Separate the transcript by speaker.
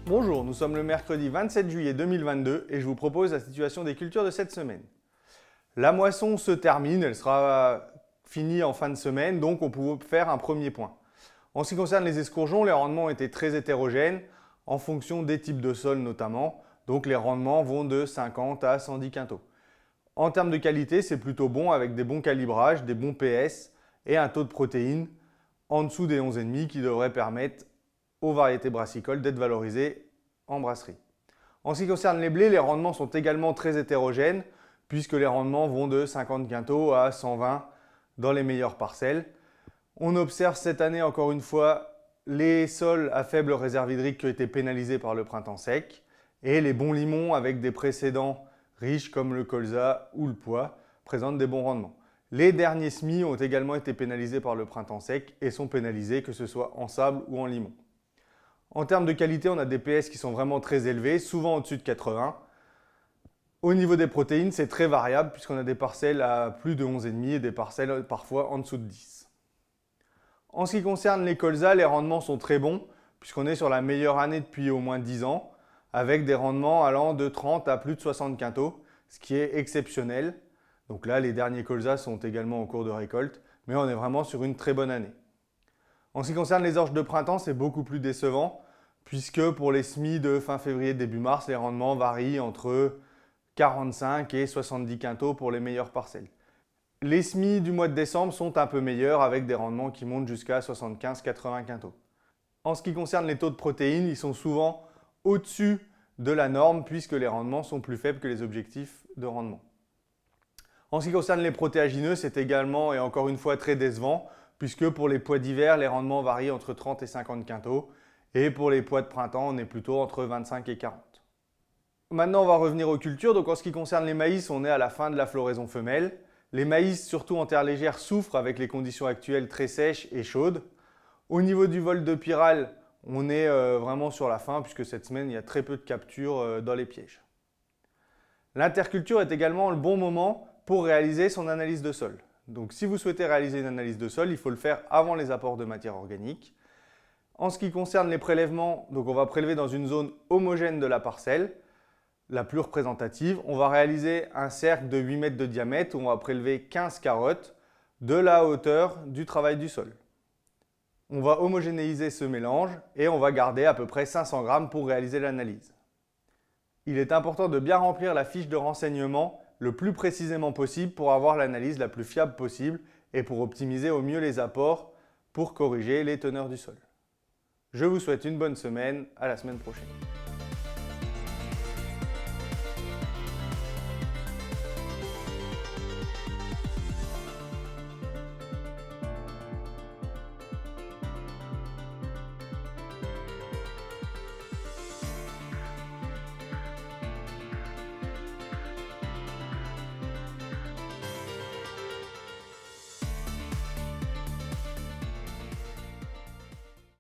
Speaker 1: Bonjour, nous sommes le mercredi 27 juillet 2022 et je vous propose la situation des cultures de cette semaine. La moisson se termine, elle sera finie en fin de semaine, donc on peut faire un premier point. En ce qui concerne les escourgeons, les rendements ont été très hétérogènes en fonction des types de sol notamment, donc les rendements vont de 50 à 110 quintaux. En termes de qualité, c'est plutôt bon avec des bons calibrages, des bons PS et un taux de protéines en dessous des 11,5 qui devrait permettre aux variétés brassicoles d'être valorisées en brasserie. En ce qui concerne les blés, les rendements sont également très hétérogènes puisque les rendements vont de 50 quintaux à 120 dans les meilleures parcelles. On observe cette année encore une fois les sols à faible réserve hydrique qui ont été pénalisés par le printemps sec et les bons limons avec des précédents riches comme le colza ou le pois présentent des bons rendements. Les derniers semis ont également été pénalisés par le printemps sec et sont pénalisés que ce soit en sable ou en limon. En termes de qualité, on a des PS qui sont vraiment très élevés, souvent au-dessus de 80. Au niveau des protéines, c'est très variable puisqu'on a des parcelles à plus de 11,5 et des parcelles parfois en dessous de 10. En ce qui concerne les colzas, les rendements sont très bons puisqu'on est sur la meilleure année depuis au moins 10 ans avec des rendements allant de 30 à plus de 60 quintaux, ce qui est exceptionnel. Donc là, les derniers colzas sont également en cours de récolte, mais on est vraiment sur une très bonne année. En ce qui concerne les orges de printemps, c'est beaucoup plus décevant puisque pour les semis de fin février, début mars, les rendements varient entre 45 et 70 quintaux pour les meilleures parcelles. Les semis du mois de décembre sont un peu meilleurs avec des rendements qui montent jusqu'à 75-80 quintaux. En ce qui concerne les taux de protéines, ils sont souvent au-dessus de la norme puisque les rendements sont plus faibles que les objectifs de rendement. En ce qui concerne les protéagineux, c'est également et encore une fois très décevant puisque pour les pois d'hiver, les rendements varient entre 30 et 50 quintaux et pour les pois de printemps, on est plutôt entre 25 et 40. Maintenant, on va revenir aux cultures. Donc en ce qui concerne les maïs, on est à la fin de la floraison femelle. Les maïs, surtout en terre légère, souffrent avec les conditions actuelles très sèches et chaudes. Au niveau du vol de pyrale, on est vraiment sur la fin puisque cette semaine, il y a très peu de captures dans les pièges. L'interculture est également le bon moment pour réaliser son analyse de sol. Donc si vous souhaitez réaliser une analyse de sol, il faut le faire avant les apports de matière organique. En ce qui concerne les prélèvements, donc on va prélever dans une zone homogène de la parcelle, la plus représentative. On va réaliser un cercle de 8 mètres de diamètre où on va prélever 15 carottes de la hauteur du travail du sol. On va homogénéiser ce mélange et on va garder à peu près 500 grammes pour réaliser l'analyse. Il est important de bien remplir la fiche de renseignement le plus précisément possible pour avoir l'analyse la plus fiable possible et pour optimiser au mieux les apports pour corriger les teneurs du sol. Je vous souhaite une bonne semaine, à la semaine prochaine.